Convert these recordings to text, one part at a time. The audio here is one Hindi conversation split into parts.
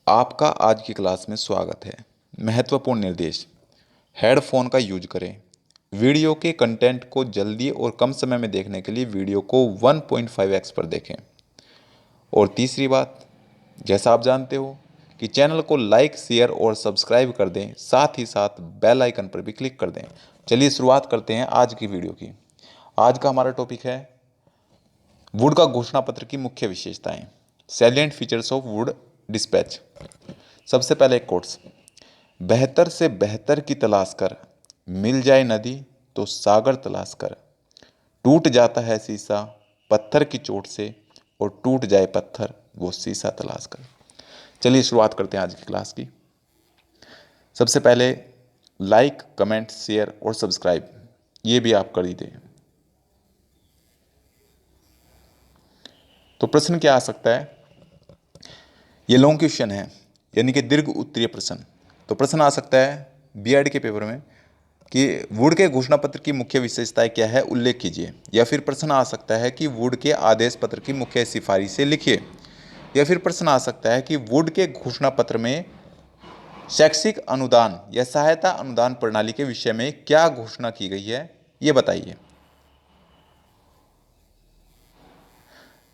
आपका आज की क्लास में स्वागत है। महत्वपूर्ण निर्देश। हेडफोन का यूज करें। वीडियो के कंटेंट को जल्दी और कम समय में देखने के लिए वीडियो को 1.5x पर देखें। और तीसरी बात, जैसा आप जानते हो कि चैनल को लाइक, शेयर और सब्सक्राइब कर दें, साथ ही साथ बेल आइकन पर भी क्लिक कर दें। चलिए शुरुआत करते हैं आज की वीडियो की। आज का हमारा टॉपिक है वुड का घोषणा पत्र की मुख्य विशेषताएं, salient features of Wood dispatch. सबसे पहले एक कोट्स, बेहतर से बेहतर की तलाश कर, मिल जाए नदी तो सागर तलाश कर, टूट जाता है शीशा पत्थर की चोट से और टूट जाए पत्थर वो शीशा तलाश कर। चलिए शुरुआत करते हैं आज की क्लास की। सबसे पहले लाइक, कमेंट, शेयर और सब्सक्राइब ये भी आप कर दीजिए। तो प्रश्न क्या आ सकता है, ये लॉन्ग क्वेश्चन है यानी कि दीर्घ उत्तरीय प्रश्न। तो प्रश्न आ सकता है बीएड के पेपर में कि वुड के घोषणा पत्र की मुख्य विशेषताएं क्या है, उल्लेख कीजिए। या फिर प्रश्न आ सकता है कि वुड के आदेश पत्र की मुख्य सिफारिशें लिखिए। या फिर प्रश्न आ सकता है कि वुड के घोषणा पत्र में शैक्षिक अनुदान या सहायता अनुदान प्रणाली के विषय में क्या घोषणा की गई है, ये बताइए।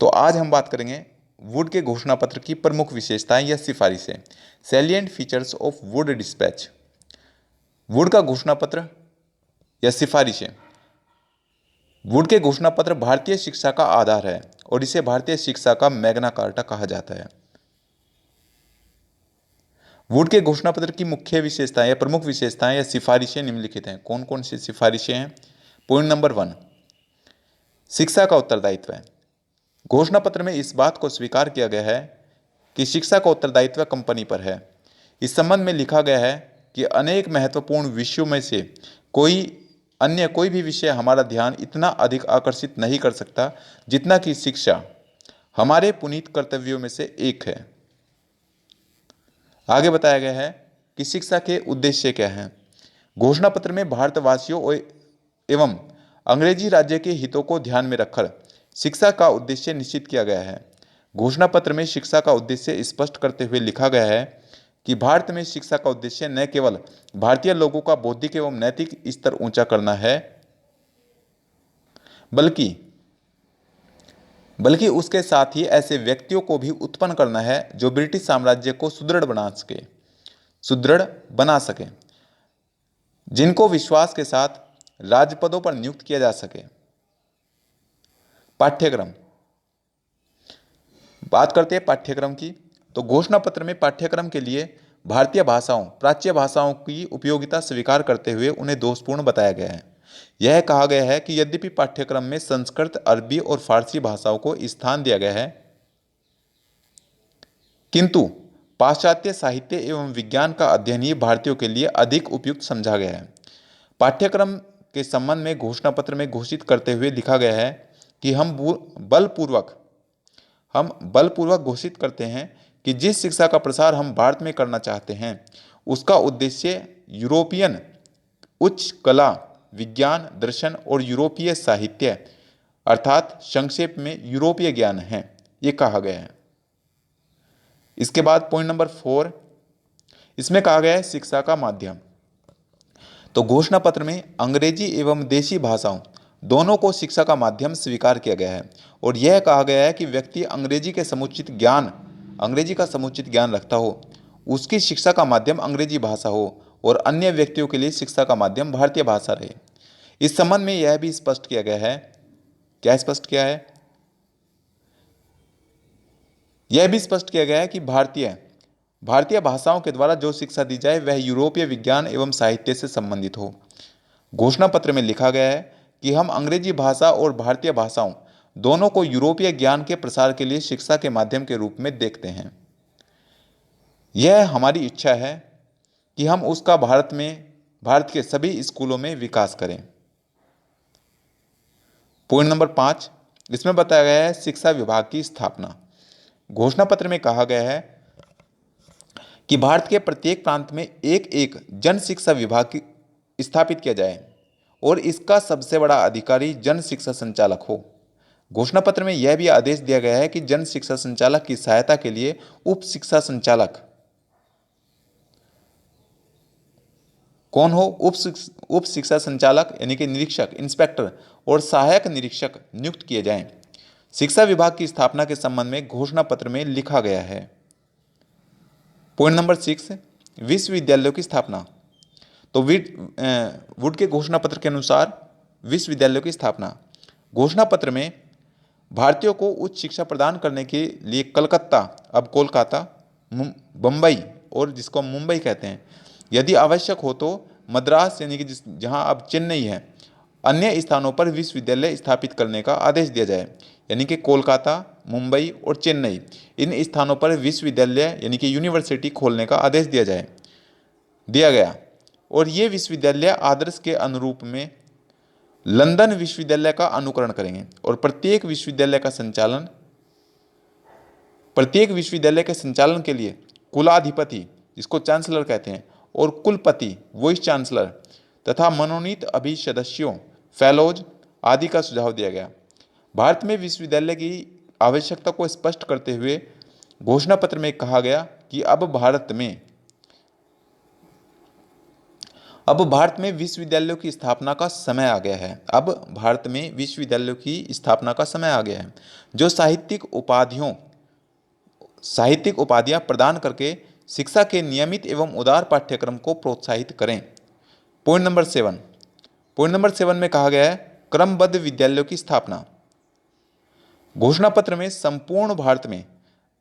तो आज हम बात करेंगे वुड के घोषणा पत्र की प्रमुख विशेषताएं या सिफारिशें, salient features of Wood dispatch. Would का घोषणा पत्र या सिफारिशें। वुड के घोषणा पत्र भारतीय शिक्षा का आधार है और इसे भारतीय शिक्षा का मैग्ना कार्टा कहा जाता है। वुड के घोषणा पत्र की मुख्य विशेषताएं या प्रमुख विशेषताएं या सिफारिशें निम्नलिखित हैं। कौन कौन सी सिफारिशें हैं? पॉइंट नंबर 1, शिक्षा का उत्तरदायित्व है। घोषणा पत्र में इस बात को स्वीकार किया गया है कि शिक्षा का उत्तरदायित्व कंपनी पर है। इस संबंध में लिखा गया है कि अनेक महत्वपूर्ण विषयों में से कोई भी विषय हमारा ध्यान इतना अधिक आकर्षित नहीं कर सकता जितना कि शिक्षा हमारे पुनीत कर्तव्यों में से एक है। आगे बताया गया है कि शिक्षा के उद्देश्य क्या हैं। घोषणा पत्र में भारतवासियों एवं अंग्रेजी राज्य के हितों को ध्यान में रखकर शिक्षा का उद्देश्य निश्चित किया गया है। घोषणा पत्र में शिक्षा का उद्देश्य स्पष्ट करते हुए लिखा गया है कि भारत में शिक्षा का उद्देश्य न केवल भारतीय लोगों का बौद्धिक एवं नैतिक स्तर ऊंचा करना है, बल्कि उसके साथ ही ऐसे व्यक्तियों को भी उत्पन्न करना है जो ब्रिटिश साम्राज्य को सुदृढ़ बना सके, जिनको विश्वास के साथ राजपदों पर नियुक्त किया जा सके। पाठ्यक्रम, बात करते हैं पाठ्यक्रम की। तो घोषणा पत्र में पाठ्यक्रम के लिए भारतीय भाषाओं, प्राच्य भाषाओं की उपयोगिता स्वीकार करते हुए उन्हें दोषपूर्ण बताया गया है। यह कहा गया है कि यद्यपि पाठ्यक्रम में संस्कृत, अरबी और फारसी भाषाओं को स्थान दिया गया है, किंतु पाश्चात्य साहित्य एवं विज्ञान का अध्ययन ही भारतीयों के लिए अधिक उपयुक्त समझा गया है। पाठ्यक्रम के संबंध में घोषणा पत्र में घोषित करते हुए लिखा गया है कि हम बलपूर्वक घोषित करते हैं कि जिस शिक्षा का प्रसार हम भारत में करना चाहते हैं उसका उद्देश्य यूरोपियन उच्च कला, विज्ञान, दर्शन और यूरोपीय साहित्य अर्थात संक्षेप में यूरोपीय ज्ञान है, ये कहा गया है। इसके बाद पॉइंट नंबर 4, इसमें कहा गया है शिक्षा का माध्यम। तो घोषणा पत्र में अंग्रेजी एवं देशी भाषाओं दोनों को शिक्षा का माध्यम स्वीकार किया गया है और यह कहा गया है कि व्यक्ति अंग्रेजी का समुचित ज्ञान रखता हो, उसकी शिक्षा का माध्यम अंग्रेजी भाषा हो और अन्य व्यक्तियों के लिए शिक्षा का माध्यम भारतीय भाषा रहे। इस संबंध में यह भी स्पष्ट किया गया है, क्या स्पष्ट किया है? यह भी स्पष्ट किया गया है कि भारतीय भाषाओं के द्वारा जो शिक्षा दी जाए वह यूरोपीय विज्ञान एवं साहित्य से संबंधित हो। घोषणा पत्र में लिखा गया है कि हम अंग्रेजी भाषा और भारतीय भाषाओं दोनों को यूरोपीय ज्ञान के प्रसार के लिए शिक्षा के माध्यम के रूप में देखते हैं। यह हमारी इच्छा है कि हम उसका भारत के सभी स्कूलों में विकास करें। पॉइंट नंबर 5, इसमें बताया गया है शिक्षा विभाग की स्थापना। घोषणा पत्र में कहा गया है कि भारत के प्रत्येक प्रांत में एक जन शिक्षा विभाग स्थापित किया जाए और इसका सबसे बड़ा अधिकारी जन शिक्षा संचालक हो। घोषणा पत्र में यह भी आदेश दिया गया है कि जन शिक्षा संचालक की सहायता के लिए उप शिक्षा संचालक कौन हो? उप शिक्षा संचालक यानी कि निरीक्षक, इंस्पेक्टर और सहायक निरीक्षक नियुक्त किए जाएं। शिक्षा विभाग की स्थापना के संबंध में घोषणा पत्र में लिखा गया है। पॉइंट नंबर 6, विश्वविद्यालयों की स्थापना। तो वुड के घोषणा पत्र के अनुसार विश्वविद्यालयों की स्थापना। घोषणा पत्र में भारतीयों को उच्च शिक्षा प्रदान करने के लिए कलकत्ता, अब कोलकाता, बम्बई और जिसको हम मुंबई कहते हैं, यदि आवश्यक हो तो मद्रास यानी कि जहां अब चेन्नई है, अन्य स्थानों पर विश्वविद्यालय स्थापित करने का आदेश दिया जाए। यानी कि कोलकाता, मुंबई और चेन्नई, इन स्थानों पर विश्वविद्यालय यानी कि यूनिवर्सिटी खोलने का आदेश दिया गया। और ये विश्वविद्यालय आदर्श के अनुरूप में लंदन विश्वविद्यालय का अनुकरण करेंगे और प्रत्येक विश्वविद्यालय के संचालन के लिए कुलाधिपति, जिसको चांसलर कहते हैं, और कुलपति, वाइस चांसलर तथा मनोनीत अभी सदस्यों, फेलोज आदि का सुझाव दिया गया। भारत में विश्वविद्यालय की आवश्यकता को स्पष्ट करते हुए घोषणा पत्र में कहा गया कि अब भारत में विश्वविद्यालयों की स्थापना का समय आ गया है। अब भारत में विश्वविद्यालयों की स्थापना का समय आ गया है, जो साहित्यिक उपाधियां प्रदान करके शिक्षा के नियमित एवं उदार पाठ्यक्रम को प्रोत्साहित करें। पॉइंट नंबर 7 में कहा गया है क्रमबद्ध विद्यालयों की स्थापना। घोषणा पत्र में संपूर्ण भारत में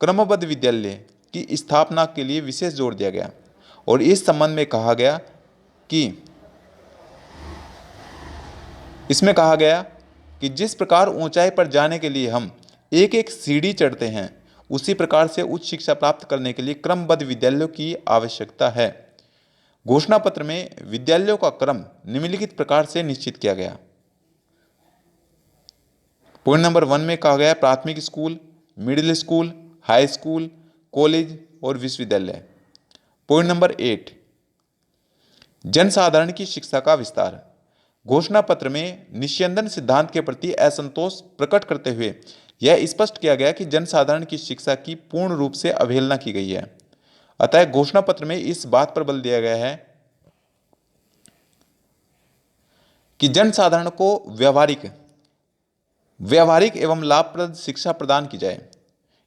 क्रमबद्ध विद्यालय की स्थापना के लिए विशेष जोर दिया गया और इस संबंध में इसमें कहा गया कि जिस प्रकार ऊंचाई पर जाने के लिए हम एक एक सीढ़ी चढ़ते हैं, उसी प्रकार से उच्च शिक्षा प्राप्त करने के लिए क्रमबद्ध विद्यालयों की आवश्यकता है। घोषणा पत्र में विद्यालयों का क्रम निम्नलिखित प्रकार से निश्चित किया गया। पॉइंट नंबर 1 में कहा गया प्राथमिक school, middle school, high school, college और विश्वविद्यालय। पॉइंट नंबर 8, जनसाधारण की शिक्षा का विस्तार। घोषणा पत्र में निस्यंदन सिद्धांत के प्रति असंतोष प्रकट करते हुए यह स्पष्ट किया गया कि जनसाधारण की शिक्षा की पूर्ण रूप से अवहेलना की गई है। अतः घोषणा पत्र में इस बात पर बल दिया गया है कि जनसाधारण को व्यावहारिक एवं लाभप्रद शिक्षा प्रदान की जाए।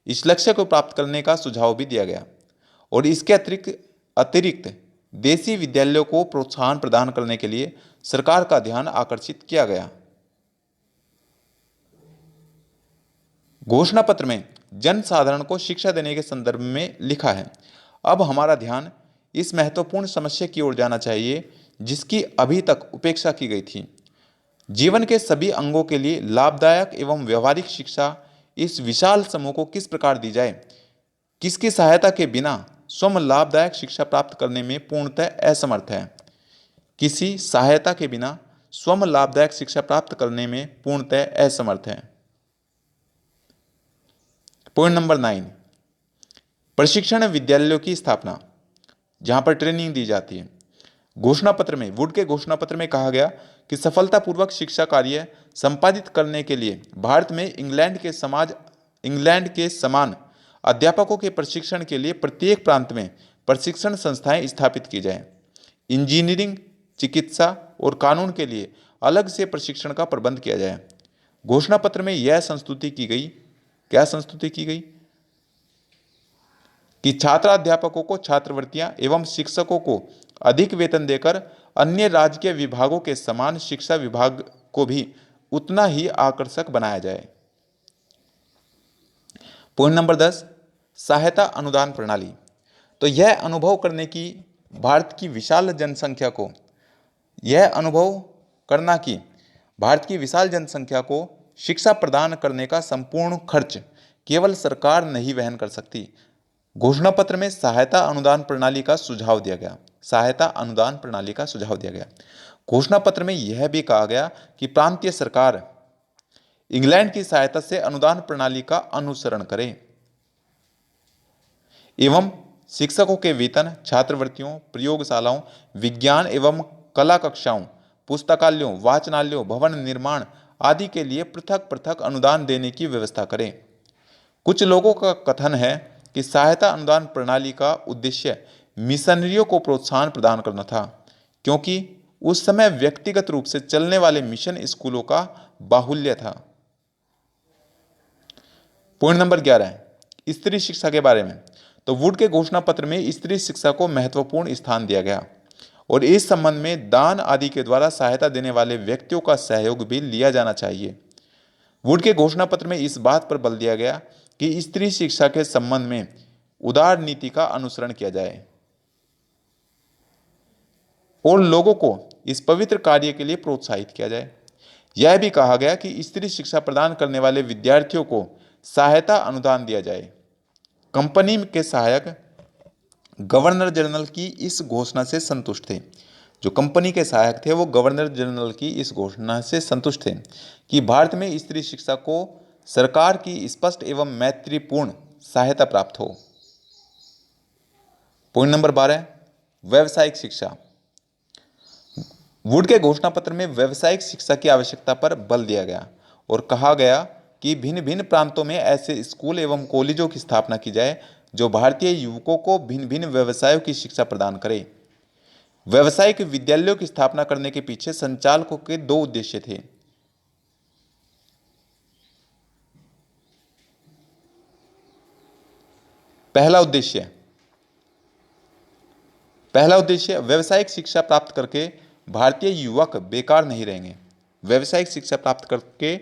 इस लक्ष्य को प्राप्त करने का सुझाव भी दिया गया और इसके अतिरिक्त देसी विद्यालयों को प्रोत्साहन प्रदान करने के लिए सरकार का ध्यान आकर्षित किया गया। घोषणा पत्र में जनसाधारण को शिक्षा देने के संदर्भ में लिखा है। अब हमारा ध्यान इस महत्वपूर्ण समस्या की ओर जाना चाहिए जिसकी अभी तक उपेक्षा की गई थी। जीवन के सभी अंगों के लिए लाभदायक एवं व्यवहारिक शिक्षा इस विशाल समूह को किस प्रकार दी जाए, किसकी सहायता के बिना स्वयं लाभदायक शिक्षा प्राप्त करने में पूर्णतः असमर्थ है। किसी सहायता के बिना स्वयं लाभदायक शिक्षा प्राप्त करने में पूर्णतः असमर्थ है। पॉइंट नंबर 9, प्रशिक्षण विद्यालयों की स्थापना, जहां पर ट्रेनिंग दी जाती है। घोषणा पत्र में वुड के घोषणा पत्र में कहा गया कि सफलतापूर्वक शिक्षा कार्य संपादित करने के लिए भारत में इंग्लैंड के समान अध्यापकों के प्रशिक्षण के लिए प्रत्येक प्रांत में प्रशिक्षण संस्थाएं स्थापित की जाएं। इंजीनियरिंग, चिकित्सा और कानून के लिए अलग से प्रशिक्षण का प्रबंध किया जाए। घोषणा पत्र में यह संस्तुति की गई कि छात्राध्यापकों को छात्रवृत्तियां एवं शिक्षकों को अधिक वेतन देकर अन्य राजकीय विभागों के समान शिक्षा विभाग को भी उतना ही आकर्षक बनाया जाए। पॉइंट नंबर 10, सहायता अनुदान प्रणाली। तो यह अनुभव करने की भारत की विशाल जनसंख्या को शिक्षा प्रदान करने का संपूर्ण खर्च केवल सरकार नहीं वहन कर सकती। घोषणा पत्र में सहायता अनुदान प्रणाली का सुझाव दिया गया। घोषणा पत्र में यह भी कहा गया कि प्रांतीय सरकार इंग्लैंड की सहायता से अनुदान प्रणाली का अनुसरण करें एवं शिक्षकों के वेतन, छात्रवृत्तियों, प्रयोगशालाओं, विज्ञान एवं कला कक्षाओं, पुस्तकालयों, वाचनालयों, भवन निर्माण आदि के लिए पृथक पृथक अनुदान देने की व्यवस्था करें। कुछ लोगों का कथन है कि सहायता अनुदान प्रणाली का उद्देश्य मिशनरियों को प्रोत्साहन प्रदान करना था, क्योंकि उस समय व्यक्तिगत रूप से चलने वाले मिशन स्कूलों का बाहुल्य था। पॉइंट नंबर 11 है स्त्री शिक्षा के बारे में। तो वुड के घोषणा पत्र में स्त्री शिक्षा को महत्वपूर्ण स्थान दिया गया और इस संबंध में दान आदि के द्वारा सहायता देने वाले व्यक्तियों का सहयोग भी लिया जाना चाहिए। वुड के घोषणा पत्र में इस बात पर बल दिया गया कि स्त्री शिक्षा के संबंध में उदार नीति का अनुसरण किया जाए और लोगों को इस पवित्र कार्य के लिए प्रोत्साहित किया जाए। यह भी कहा गया कि स्त्री शिक्षा प्रदान करने वाले विद्यार्थियों को सहायता अनुदान दिया जाए। कंपनी के सहायक गवर्नर जनरल की इस घोषणा से संतुष्ट थे। जो कंपनी के सहायक थे वो गवर्नर जनरल की इस घोषणा से संतुष्ट थे कि भारत में स्त्री शिक्षा को सरकार की स्पष्ट एवं मैत्रीपूर्ण सहायता प्राप्त हो। पॉइंट नंबर 12 व्यावसायिक शिक्षा। वुड के घोषणा पत्र में व्यावसायिक शिक्षा की आवश्यकता पर बल दिया गया और कहा गया कि भिन्न भिन्न प्रांतों में ऐसे स्कूल एवं कॉलेजों की स्थापना की जाए जो भारतीय युवकों को भिन्न भिन्न व्यवसायों की शिक्षा प्रदान करे। व्यावसायिक विद्यालयों की स्थापना करने के पीछे संचालकों के दो उद्देश्य थे। पहला उद्देश्य व्यावसायिक शिक्षा प्राप्त करके भारतीय युवक बेकार नहीं रहेंगे। व्यावसायिक शिक्षा प्राप्त करके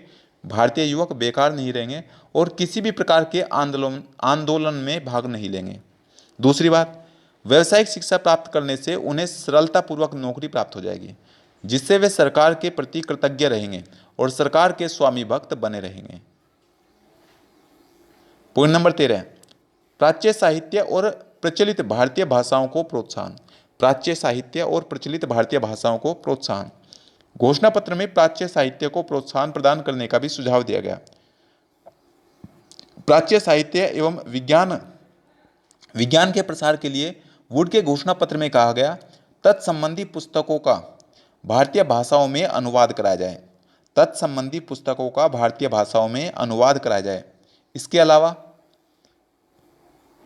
भारतीय युवक बेकार नहीं रहेंगे और किसी भी प्रकार के आंदोलन में भाग नहीं लेंगे। दूसरी बात, व्यावसायिक शिक्षा प्राप्त करने से उन्हें सरलतापूर्वक नौकरी प्राप्त हो जाएगी जिससे वे सरकार के प्रति कृतज्ञ रहेंगे और सरकार के स्वामी भक्त बने रहेंगे। पॉइंट नंबर 13 प्राच्य साहित्य और प्रचलित भारतीय भाषाओं को प्रोत्साहन। प्राच्य साहित्य और प्रचलित भारतीय भाषाओं को प्रोत्साहन। घोषणा पत्र में प्राच्य साहित्य को प्रोत्साहन प्रदान करने का भी सुझाव दिया गया। प्राच्य साहित्य एवं विज्ञान के प्रसार के लिए वुड के घोषणा पत्र में कहा गया तत्संबंधी पुस्तकों का भारतीय भाषाओं में अनुवाद कराया जाए। तत्संबंधी पुस्तकों का भारतीय भाषाओं में अनुवाद कराया जाए। इसके अलावा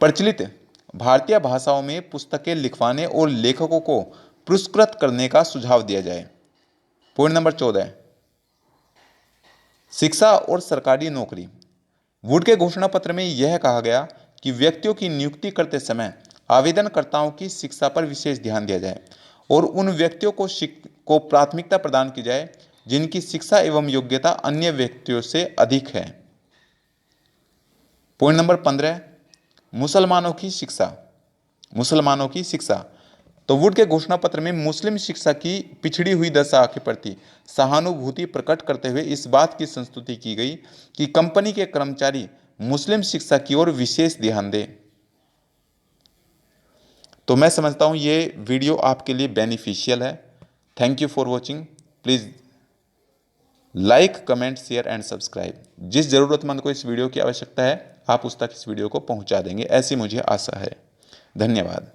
प्रचलित भारतीय भाषाओं में पुस्तकें लिखवाने और लेखकों को पुरस्कृत करने का सुझाव दिया जाए। पॉइंट नंबर 14 शिक्षा और सरकारी नौकरी। वुड के घोषणा पत्र में यह कहा गया कि व्यक्तियों की नियुक्ति करते समय आवेदनकर्ताओं की शिक्षा पर विशेष ध्यान दिया जाए और उन व्यक्तियों को प्राथमिकता प्रदान की जाए जिनकी शिक्षा एवं योग्यता अन्य व्यक्तियों से अधिक है। पॉइंट नंबर 15 मुसलमानों की शिक्षा। तो वुड के घोषणा पत्र में मुस्लिम शिक्षा की पिछड़ी हुई दशा के प्रति सहानुभूति प्रकट करते हुए इस बात की संस्तुति की गई कि कंपनी के कर्मचारी मुस्लिम शिक्षा की ओर विशेष ध्यान दें। तो मैं समझता हूं ये वीडियो आपके लिए बेनिफिशियल है। Thank you for watching. Please like, comment, share and subscribe. जिस ज़रूरतमंद को इस वीडियो की आवश्यकता है आप उस तक इस वीडियो को पहुंचा देंगे, ऐसी मुझे आशा है। धन्यवाद।